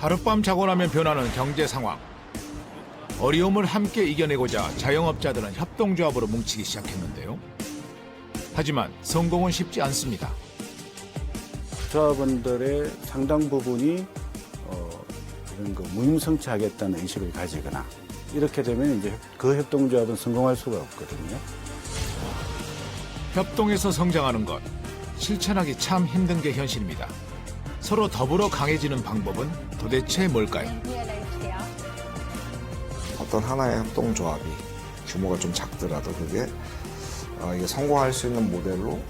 하룻밤 자고 나면 변하는 경제 상황. 어려움을 함께 이겨내고자 자영업자들은 협동조합으로 뭉치기 시작했는데요. 하지만 성공은 쉽지 않습니다. 조합원들의 상당 부분이 이런 거 무임승차하겠다는 의식을 가지거나 이렇게 되면 이제 그 협동조합은 성공할 수가 없거든요. 협동해서 성장하는 것, 실천하기 참 힘든 게 현실입니다. 서로 더불어 강해지는 방법은 도대체 뭘까요? 어떤 하나의 협동조합이 규모가 좀 작더라도 그게 이게 성공할 수 있는 모델로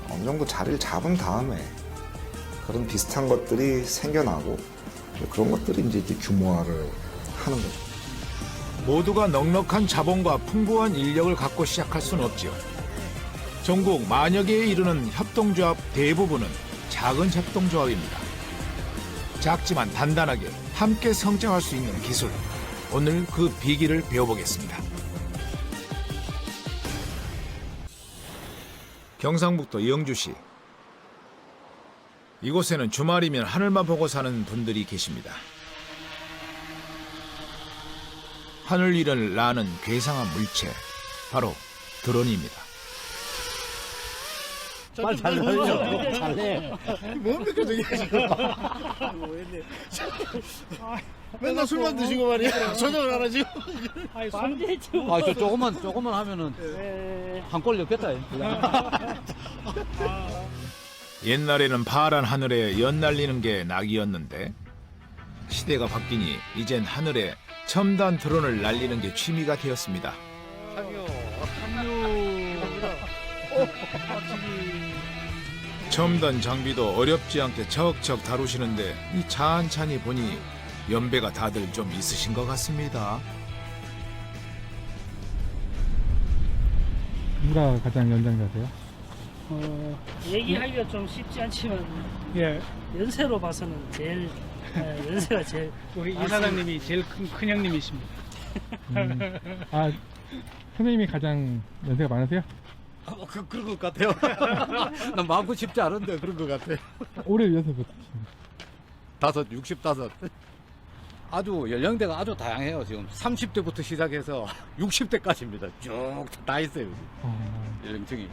어느 정도 자리를 잡은 다음에 그런 비슷한 것들이 생겨나고 그런 것들이 이제 규모화를 하는 거죠. 모두가 넉넉한 자본과 풍부한 인력을 갖고 시작할 수는 없지요. 전국 만여 개에 이르는 협동조합 대부분은 작은 협동조합입니다. 작지만 단단하게 함께 성장할 수 있는 기술. 오늘 그 비기를 배워보겠습니다. 경상북도 영주시. 이곳에는 주말이면 하늘만 보고 사는 분들이 계십니다. 하늘 위를 나는 괴상한 물체, 바로 드론입니다. 빨리 잘해. 잘해. 뭡니까 저게 지금? 맨날 술만 드시고 말이야. 저녁을 안 하시고. 아, 저 조금만 하면은 한 골 넣겠다. 옛날에는 파란 하늘에 연 날리는 게 낙이었는데 시대가 바뀌니 이젠 하늘에 첨단 드론을 날리는 게 취미가 되었습니다. 첨단 장비도 어렵지 않게 척척 다루시는데 이 찬찬히 보니 연배가 다들 좀 있으신 것 같습니다. 누가 가장 연장자세요? 얘기하기가 좀 쉽지 않지만 예, 연세로 봐서는 제일 연세가 제일 우리 많습니다. 이사장님이 제일 큰 형님이십니다. 아, 선생님이 가장 연세가 많으세요? 그런 것 같아요. 난 마음껏 쉽지 않은데 그런 것 같아요. 올해 연세부터. 65. 아주 연령대가 아주 다양해요. 지금 30대부터 시작해서 60대까지입니다. 쭉 다 있어요. 연령층이.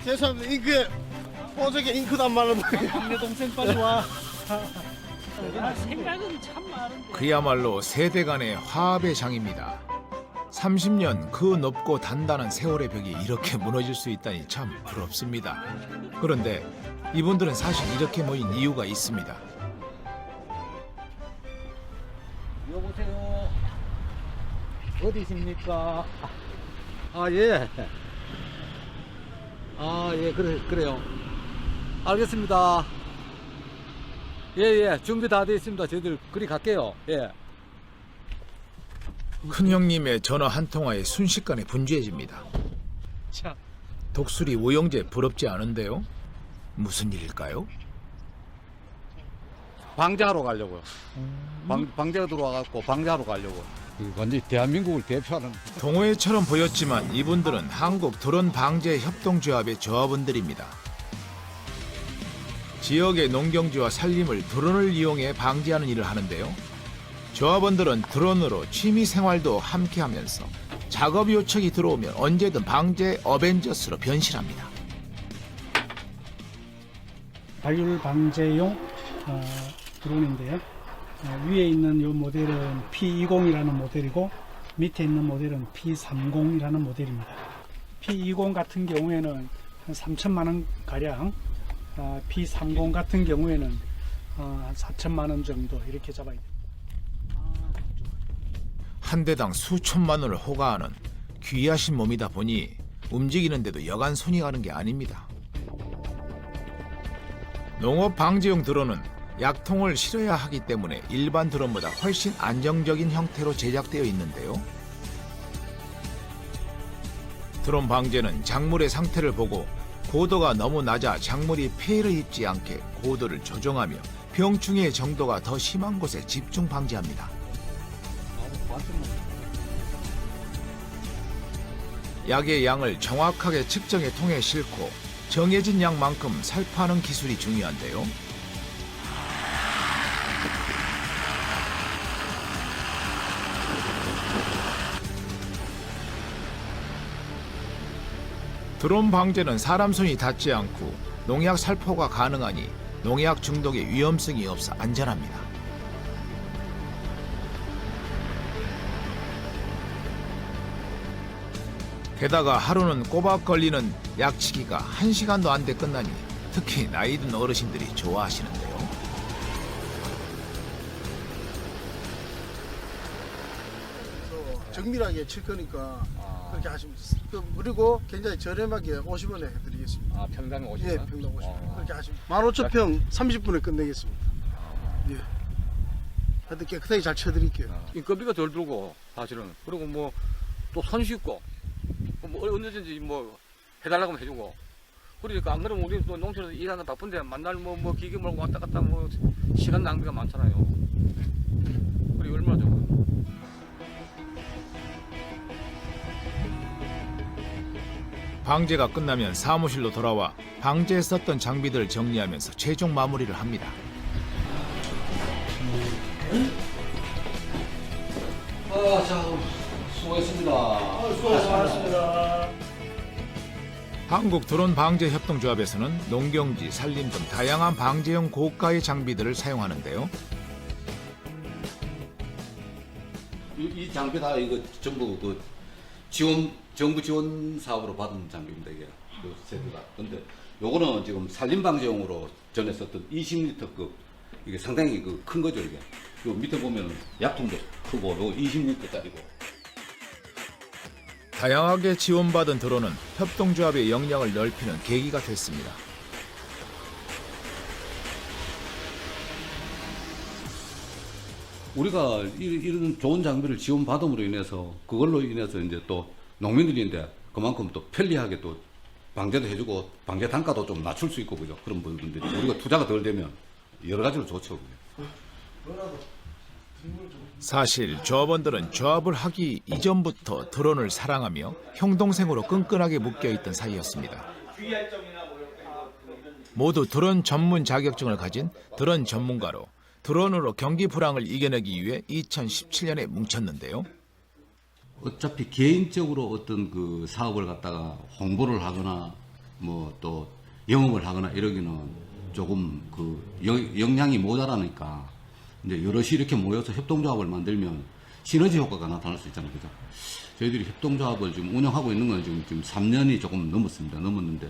죄송합니다. 잉크에 어저께 잉크도 안 말랐는데. 내 동생 빨리 와. 생각은 참 많은데. 그야말로 세대 간의 화합의 장입니다. 30년 그 높고 단단한 세월의 벽이 이렇게 무너질 수 있다니 참 부럽습니다. 그런데 이분들은 사실 이렇게 모인 이유가 있습니다. 여보세요. 어디십니까? 아, 예. 아, 예, 그래요. 알겠습니다. 예, 예. 준비 다 되어 있습니다. 저희들 그리 갈게요. 예. 큰형님의 전화 한 통화에 순식간에 분주해집니다. 독수리 오영재 부럽지 않은데요? 무슨 일일까요? 방자하러 가려고요. 방자가 들어와갖고 방자하러 가려고. 완전히 대한민국을 대표하는. 동호회처럼 보였지만 이분들은 한국 드론 방제 협동조합의 조합원들입니다. 지역의 농경지와 산림을 드론을 이용해 방제하는 일을 하는데요. 조합원들은 드론으로 취미 생활도 함께하면서 작업 요청이 들어오면 언제든 방제 어벤져스로 변신합니다. 발열 방제용 드론인데요. 위에 있는 이 모델은 P20이라는 모델이고 밑에 있는 모델은 P30이라는 모델입니다. P20 같은 경우에는 한 3천만 원 가량, P30 같은 경우에는 한 4천만 원 정도 이렇게 잡아야 됩니다. 한 대당 수천만 원을 호가하는 귀하신 몸이다 보니 움직이는데도 여간 손이 가는 게 아닙니다. 농업 방제용 드론은 약통을 실어야 하기 때문에 일반 드론보다 훨씬 안정적인 형태로 제작되어 있는데요. 드론 방제는 작물의 상태를 보고 고도가 너무 낮아 작물이 폐해를 입지 않게 고도를 조정하며 병충해의 정도가 더 심한 곳에 집중 방지합니다. 약의 양을 정확하게 측정해 통에 싣고 정해진 양만큼 살포하는 기술이 중요한데요. 드론 방제는 사람 손이 닿지 않고 농약 살포가 가능하니 농약 중독의 위험성이 없어 안전합니다. 게다가 하루는 꼬박 걸리는 약치기가 1시간도 안 돼 끝나니 특히 나이 든 어르신들이 좋아하시는데요. 정밀하게 칠 거니까 그렇게 하시면 돼요. 그리고 굉장히 저렴하게 50원에 해드리겠습니다. 아, 평당에 50원? 예, 평당 50원. 그렇게 하시면 15,000평 30분에 끝내겠습니다. 예. 하여튼 깨끗하게 잘 쳐드릴게요. 인건비가 덜 들고 사실은. 그리고 뭐 또 손쉽고 뭐 언제든지 뭐 해달라고 하면 해주고. 그러니까 안 그러면 우리 또 농촌에서 일하는 바쁜데 만날 뭐 기계 몰고 왔다 갔다 뭐 시간 낭비가 많잖아요. 그리고 얼마나 좋아요. 방제가 끝나면 사무실로 돌아와 방제에 썼던 장비들을 정리하면서 최종 마무리를 합니다. 수고하셨습니다. 한국 드론 방제 협동조합에서는 농경지, 산림 등 다양한 방제용 고가의 장비들을 사용하는데요. 이 장비 다 이거 전부 그 정부 지원 사업으로 받은 장비입니다, 이게. 그 세트가. 근데 요거는 지금 산림방제용으로 전에 썼던 20리터급, 이게 상당히 그 큰 거죠, 이게. 요 밑에 보면 약통도 크고, 요 20리터짜리고. 다양하게 지원받은 드론은 협동조합의 역량을 넓히는 계기가 됐습니다. 우리가 이런 좋은 장비를 지원받음으로 인해서 그걸로 인해서 이제 또 농민들인데 그만큼 또 편리하게 또 방제도 해주고 방제 단가도 좀 낮출 수 있고 그죠. 그런 부분들이 우리가 투자가 덜 되면 여러 가지로 좋죠. 사실 조합원들은 조합을 하기 이전부터 드론을 사랑하며 형동생으로 끈끈하게 묶여있던 사이였습니다. 모두 드론 전문 자격증을 가진 드론 전문가로 드론으로 경기 불황을 이겨내기 위해 2017년에 뭉쳤는데요. 어차피 개인적으로 어떤 그 사업을 갖다가 홍보를 하거나 뭐 또 영업을 하거나 이러기는 조금 그 역량이 모자라니까 이제 여럿이 이렇게 모여서 협동조합을 만들면 시너지 효과가 나타날 수 있잖아요. 그죠? 저희들이 협동조합을 지금 운영하고 있는 건 지금 3년이 조금 넘었습니다. 넘었는데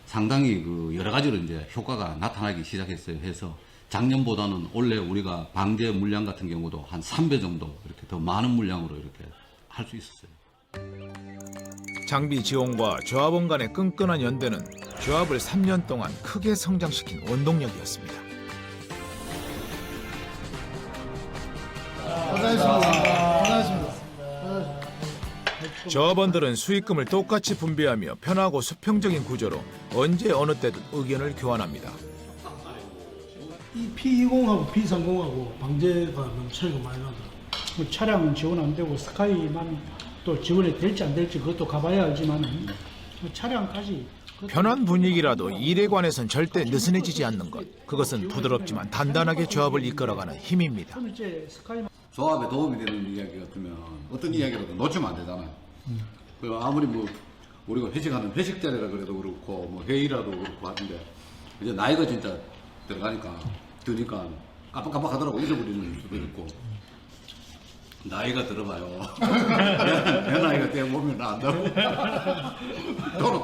상당히 그 여러 가지로 이제 효과가 나타나기 시작했어요. 해서 작년보다는 올해 우리가 방제 물량 같은 경우도 한 3배 정도 이렇게 더 많은 물량으로 이렇게 할 수 있었어요. 장비 지원과 조합원 간의 끈끈한 연대는 조합을 3년 동안 크게 성장시킨 원동력이었습니다. 고생하셨습니다. 조합원들은 수익금을 똑같이 분배하며 편하고 수평적인 구조로 언제 어느 때든 의견을 교환합니다. 이 P20하고 P30하고 방제가 너무 차이가 많이 나더라고요. 뭐 차량 지원 안 되고 스카이만 또 지원이 될지 안 될지 그것도 가봐야 알지만 차량까지 편한 분위기라도 일에 관해선 절대 느슨해지지 않는 것. 그것은 부드럽지만 단단하게 조합을 이끌어가는 힘입니다. 이제 스카이 조합에 도움이 되는 이야기 같으면 어떤 이야기라도 놓치면 안 되잖아요. 그리고 아무리 뭐 우리가 회식하는 회식 자리라 그래도 그렇고 뭐 회의라도 그렇고 하는데 이제 나이가 진짜 들어가니까 드니까 깜빡깜빡하더라고 잊어버리는 수도 있고 나이가 들어봐요. 내 나이가 되어보면 안 되고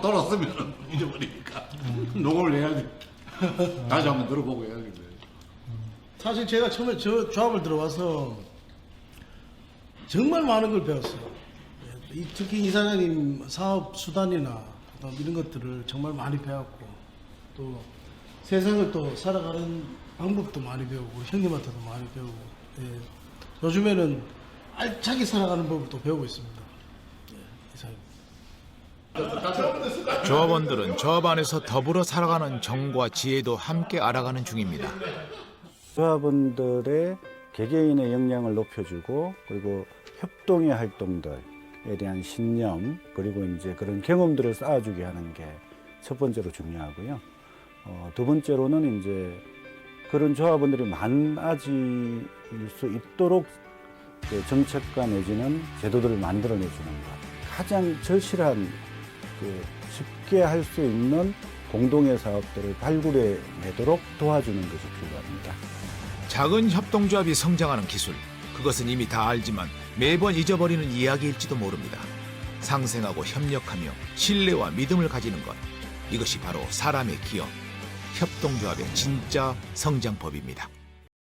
돌았으면 잊어버리니까 녹음을 해야지. 다시 한번 들어보고 해야지. 사실 제가 처음에 저 조합을 들어와서 정말 많은 걸 배웠어요. 특히 이사장님 사업 수단이나 이런 것들을 정말 많이 배웠고 또 세상을 또 살아가는 방법도 많이 배우고 형님한테도 많이 배우고 요즘에는 알차게 살아가는 법을 또 배우고 있습니다. 이사장님. 조합원들은 조합 안에서 더불어 살아가는 정과 지혜도 함께 알아가는 중입니다. 조합원들의 개개인의 역량을 높여주고 그리고 협동의 활동들에 대한 신념 그리고 이제 그런 경험들을 쌓아주게 하는 게 첫 번째로 중요하고요. 두 번째로는 이제 그런 조합원들이 많아질 수 있도록 그 정책과 내지는 제도들을 만들어내주는 것. 가장 절실한 쉽게 할 수 있는 공동의 사업들을 발굴해내도록 도와주는 것이 필요합니다. 작은 협동조합이 성장하는 기술, 그것은 이미 다 알지만 매번 잊어버리는 이야기일지도 모릅니다. 상생하고 협력하며 신뢰와 믿음을 가지는 것, 이것이 바로 사람의 기업, 협동조합의 진짜 성장법입니다.